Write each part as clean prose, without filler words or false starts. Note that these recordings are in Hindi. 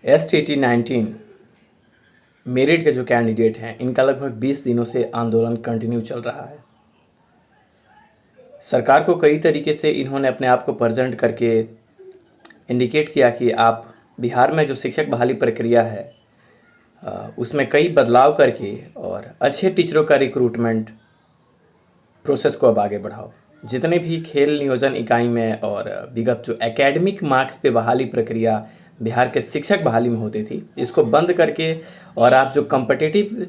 STT-19 मेरिट के जो कैंडिडेट हैं, इनका लगभग 20 दिनों से आंदोलन कंटिन्यू चल रहा है। सरकार को कई तरीके से इन्होंने अपने आप को प्रेजेंट करके इंडिकेट किया कि आप बिहार में जो शिक्षक बहाली प्रक्रिया है उसमें कई बदलाव करके और अच्छे टीचरों का रिक्रूटमेंट प्रोसेस को अब आगे बढ़ाओ। जितने भी खेल नियोजन इकाई में और विगत जो एकेडमिक मार्क्स पे बहाली प्रक्रिया बिहार के शिक्षक बहाली में होती थी, इसको बंद करके और आप जो कम्पिटिटिव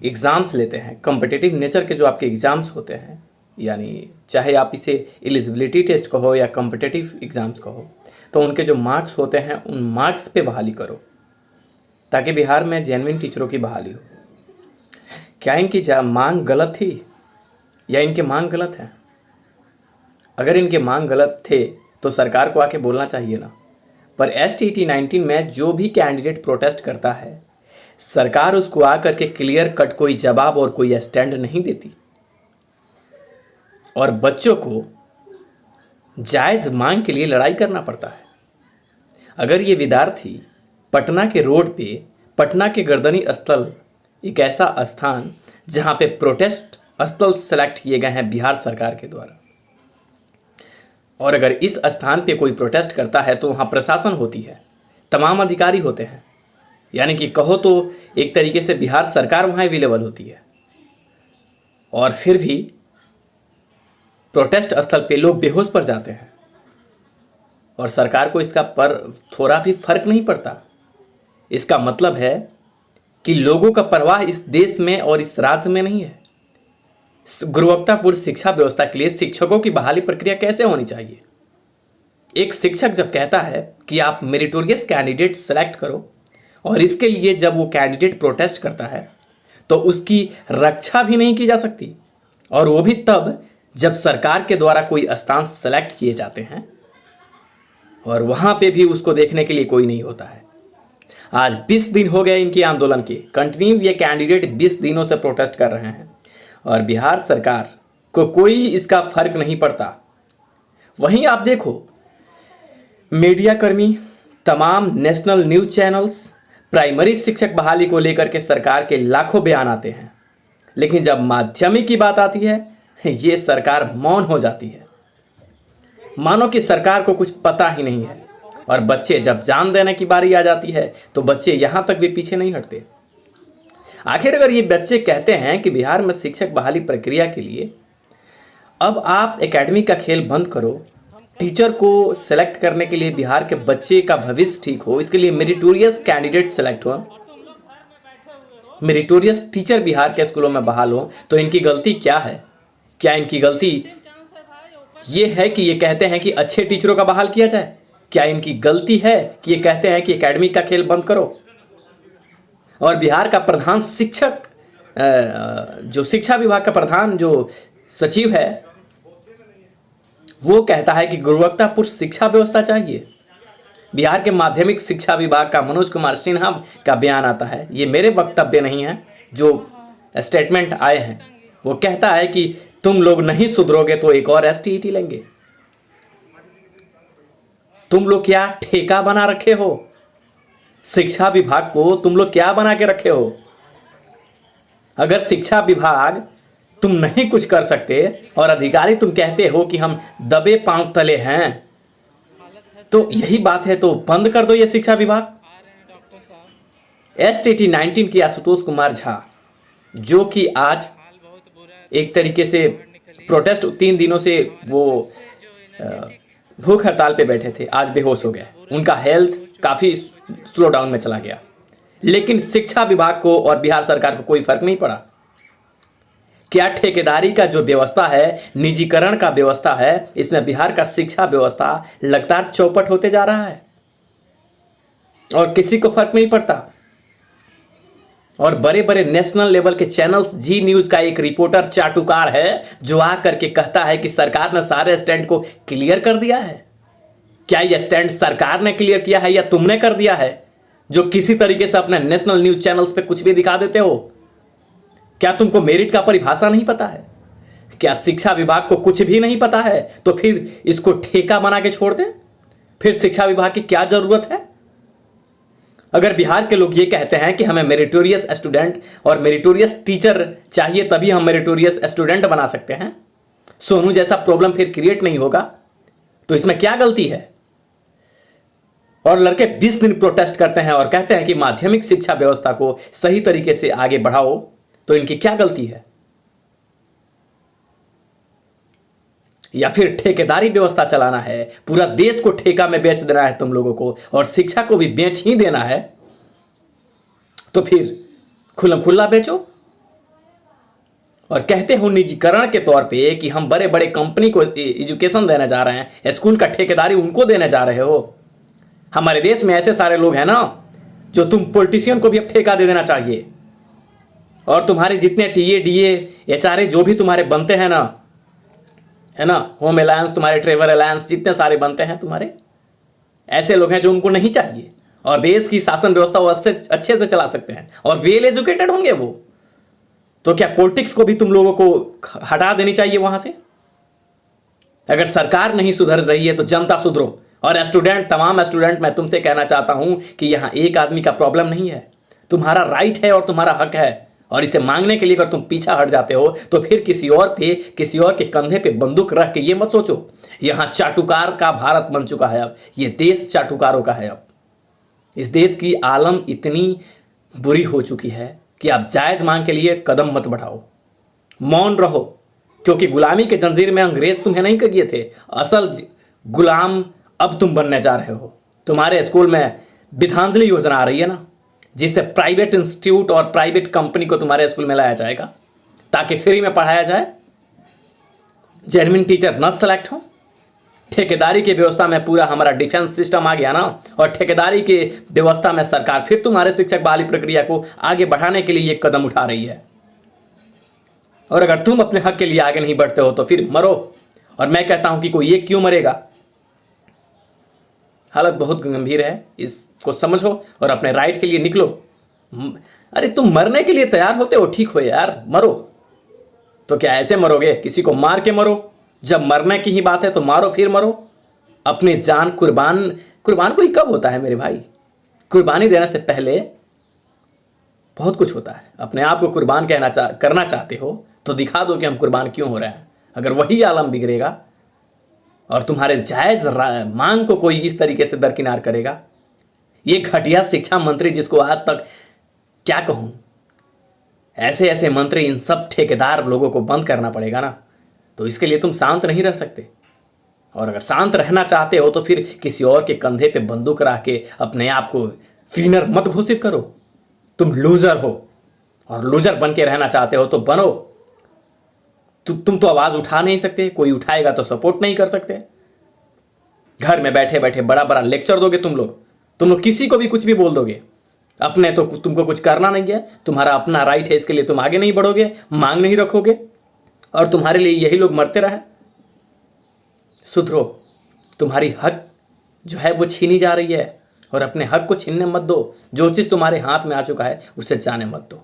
एग्ज़ाम्स लेते हैं, कम्पिटिटिव नेचर के जो आपके एग्ज़ाम्स होते हैं, यानी चाहे आप इसे एलिजिबिलिटी टेस्ट कहो या कम्पिटिटिव एग्ज़ाम्स कहो, तो उनके जो मार्क्स होते हैं उन मार्क्स पे बहाली करो ताकि बिहार में जेन्युइन टीचरों की बहाली हो। क्या इनकी मांग गलत थी या इनके मांग गलत हैं? अगर इनके मांग गलत थे तो सरकार को आके बोलना चाहिए ना। पर STT-19 में जो भी कैंडिडेट प्रोटेस्ट करता है, सरकार उसको आकर के क्लियर कट कोई जवाब और कोई स्टैंड नहीं देती और बच्चों को जायज़ मांग के लिए लड़ाई करना पड़ता है। अगर ये विद्यार्थी पटना के रोड पे, पटना के गर्दनी स्थल एक ऐसा स्थान जहाँ पे प्रोटेस्ट स्थल सेलेक्ट किए गए हैं बिहार सरकार के द्वारा, और अगर इस स्थान पे कोई प्रोटेस्ट करता है तो वहाँ प्रशासन होती है, तमाम अधिकारी होते हैं, यानी कि कहो तो एक तरीके से बिहार सरकार वहाँ अवेलेबल होती है, और फिर भी प्रोटेस्ट स्थल पे लोग बेहोश पड़ जाते हैं और सरकार को इसका पर थोड़ा भी फर्क नहीं पड़ता। इसका मतलब है कि लोगों का परवाह इस देश में और इस राज्य में नहीं है। गुणवत्तापूर्ण शिक्षा व्यवस्था के लिए शिक्षकों की बहाली प्रक्रिया कैसे होनी चाहिए? एक शिक्षक जब कहता है कि आप मेरिटोरियस कैंडिडेट सेलेक्ट करो और इसके लिए जब वो कैंडिडेट प्रोटेस्ट करता है तो उसकी रक्षा भी नहीं की जा सकती, और वो भी तब जब सरकार के द्वारा कोई स्थान सेलेक्ट किए जाते हैं और वहाँ पे भी उसको देखने के लिए कोई नहीं होता है। आज 20 दिन हो गए इनके आंदोलन के, कंटिन्यू ये कैंडिडेट 20 दिनों से प्रोटेस्ट कर रहे हैं और बिहार सरकार को कोई इसका फर्क नहीं पड़ता। वहीं आप देखो, मीडिया कर्मी, तमाम नेशनल न्यूज़ चैनल्स प्राइमरी शिक्षक बहाली को लेकर के सरकार के लाखों बयान आते हैं, लेकिन जब माध्यमिक की बात आती है ये सरकार मौन हो जाती है, मानो कि सरकार को कुछ पता ही नहीं है। और बच्चे जब जान देने की बारी आ जाती है तो बच्चे यहाँ तक भी पीछे नहीं हटते। आखिर अगर ये बच्चे कहते हैं कि बिहार में शिक्षक बहाली प्रक्रिया के लिए अब आप एकेडमी का खेल बंद करो, टीचर को सेलेक्ट करने के लिए बिहार के बच्चे का भविष्य ठीक हो, इसके लिए मेरिटोरियस कैंडिडेट सेलेक्ट हो, मेरिटोरियस टीचर बिहार के स्कूलों में बहाल हो, तो इनकी गलती क्या है? क्या इनकी गलती ये है कि ये कहते हैं कि अच्छे टीचरों का बहाल किया जाए? क्या इनकी गलती है कि ये कहते हैं कि एकेडमी का खेल बंद करो? और बिहार का प्रधान शिक्षक, जो शिक्षा विभाग का प्रधान जो सचिव है, वो कहता है कि गुणवत्तापूर्ण शिक्षा व्यवस्था चाहिए। बिहार के माध्यमिक शिक्षा विभाग का मनोज कुमार सिन्हा का बयान आता है, ये मेरे वक्तव्य नहीं है, जो स्टेटमेंट आए हैं, वो कहता है कि तुम लोग नहीं सुधरोगे तो एक और STT लेंगे। तुम लोग क्या ठेका बना रखे हो? शिक्षा विभाग को तुम लोग क्या बना के रखे हो? अगर शिक्षा विभाग तुम नहीं कुछ कर सकते और अधिकारी तुम कहते हो कि हम दबे पांव तले हैं, तो यही बात है, तो बंद कर दो ये शिक्षा विभाग। STT-19 की आशुतोष कुमार झा, जो कि आज एक तरीके से प्रोटेस्ट 3 दिनों से वो भूख हड़ताल पे बैठे थे, आज बेहोश हो गए। उनका हेल्थ काफ़ी स्लो डाउन में चला गया, लेकिन शिक्षा विभाग को और बिहार सरकार को कोई फर्क नहीं पड़ा। क्या ठेकेदारी का जो व्यवस्था है, निजीकरण का व्यवस्था है, इसमें बिहार का शिक्षा व्यवस्था लगातार चौपट होते जा रहा है और किसी को फर्क नहीं पड़ता। और बड़े बड़े नेशनल लेवल के चैनल्स, जी न्यूज़ का एक रिपोर्टर चाटुकार है जो आकर के कहता है कि सरकार ने सारे स्टैंड को क्लियर कर दिया है। क्या यह स्टैंड सरकार ने क्लियर किया है या तुमने कर दिया है, जो किसी तरीके से अपने नेशनल न्यूज़ चैनल्स पे कुछ भी दिखा देते हो? क्या तुमको मेरिट का परिभाषा नहीं पता है? क्या शिक्षा विभाग को कुछ भी नहीं पता है? तो फिर इसको ठेका बना के छोड़ दें? फिर शिक्षा विभाग की क्या जरूरत है? अगर बिहार के लोग ये कहते हैं कि हमें मेरिटोरियस स्टूडेंट और मेरिटोरियस टीचर चाहिए तभी हम मेरिटोरियस स्टूडेंट बना सकते हैं, सोनू जैसा प्रॉब्लम फिर क्रिएट नहीं होगा, तो इसमें क्या गलती है? और लड़के 20 दिन प्रोटेस्ट करते हैं और कहते हैं कि माध्यमिक शिक्षा व्यवस्था को सही तरीके से आगे बढ़ाओ, तो इनकी क्या गलती है? या फिर ठेकेदारी व्यवस्था चलाना है, पूरा देश को ठेका में बेच देना है तुम लोगों को, और शिक्षा को भी बेच ही देना है, तो फिर खुल्लम खुल्ला बेचो। और कहते हो निजीकरण के तौर पे कि हम बड़े बड़े कंपनी को एजुकेशन देने जा रहे हैं, स्कूल का ठेकेदारी उनको देने जा रहे हो। हमारे देश में ऐसे सारे लोग हैं ना जो तुम पॉलिटिशियन को भी अब ठेका दे देना चाहिए, और तुम्हारे जितने टीए डीए एचआरए जो भी तुम्हारे बनते हैं ना, है ना, होम अलायंस, तुम्हारे ट्रेवल अलायंस, जितने सारे बनते हैं तुम्हारे, ऐसे लोग हैं जो उनको नहीं चाहिए, और देश की शासन व्यवस्था वो अच्छे से चला सकते हैं और वेल एजुकेटेड होंगे वो। तो क्या पॉलिटिक्स को भी तुम लोगों को हटा देनी चाहिए वहां से? अगर सरकार नहीं सुधर रही है तो जनता सुधरो। और स्टूडेंट, तमाम स्टूडेंट, मैं तुमसे कहना चाहता हूं कि यहां एक आदमी का प्रॉब्लम नहीं है, तुम्हारा राइट है और तुम्हारा हक है, और इसे मांगने के लिए अगर तुम पीछा हट जाते हो तो फिर किसी और के कंधे पे बंदूक रख के ये मत सोचो। यहां चाटुकार का भारत बन चुका है, अब ये देश चाटुकारों का है। अब इस देश की आलम इतनी बुरी हो चुकी है कि आप जायज मांग के लिए कदम मत बढ़ाओ, मौन रहो, क्योंकि गुलामी के जंजीर में अंग्रेज तुम्हें नहीं किए थे, असल गुलाम अब तुम बनने जा रहे हो। तुम्हारे स्कूल में विद्यांजलि योजना आ रही है ना, जिससे प्राइवेट इंस्टीट्यूट और प्राइवेट कंपनी को तुम्हारे स्कूल में लाया जाएगा ताकि फ्री में पढ़ाया जाए, जेन्युइन टीचर न सेलेक्ट हो। ठेकेदारी की व्यवस्था में पूरा हमारा डिफेंस सिस्टम आ गया ना, और ठेकेदारी की व्यवस्था में सरकार फिर तुम्हारे शिक्षक बहाली प्रक्रिया को आगे बढ़ाने के लिए एक कदम उठा रही है। और अगर तुम अपने हक के लिए आगे नहीं बढ़ते हो तो फिर मरो। और मैं कहता हूं कि कोई एक क्यों मरेगा? हालत बहुत गंभीर है, इसको समझो और अपने राइट के लिए निकलो। अरे तुम मरने के लिए तैयार होते हो, ठीक हो यार, मरो। तो क्या ऐसे मरोगे? किसी को मार के मरो। जब मरने की ही बात है तो मारो, फिर मरो। अपनी जान कुर्बान कोई कब होता है मेरे भाई? कुर्बानी देने से पहले बहुत कुछ होता है। अपने आप को कुर्बान करना चाहते हो तो दिखा दो कि हम कुर्बान क्यों हो रहे हैं। अगर वही आलम बिगड़ेगा और तुम्हारे जायज मांग को कोई इस तरीके से दरकिनार करेगा, ये घटिया शिक्षा मंत्री जिसको आज तक क्या कहूं, ऐसे ऐसे मंत्री, इन सब ठेकेदार लोगों को बंद करना पड़ेगा ना। तो इसके लिए तुम शांत नहीं रह सकते, और अगर शांत रहना चाहते हो तो फिर किसी और के कंधे पे बंदूक रख के अपने आप को विनर मत घोषित करो। तुम लूजर हो, और लूजर बन के रहना चाहते हो तो बनो। तुम तो आवाज उठा नहीं सकते, कोई उठाएगा तो सपोर्ट नहीं कर सकते। घर में बैठे बैठे बड़ा बड़ा लेक्चर दोगे तुम लोग किसी को भी कुछ भी बोल दोगे। अपने तो तुमको कुछ करना नहीं है, तुम्हारा अपना राइट है, इसके लिए तुम आगे नहीं बढ़ोगे, मांग नहीं रखोगे, और तुम्हारे लिए यही लोग मरते रहे। सुधरो, तुम्हारी हक जो है वो छीनी जा रही है, और अपने हक को छीनने मत दो। जो चीज़ तुम्हारे हाथ में आ चुका है उसे जाने मत दो।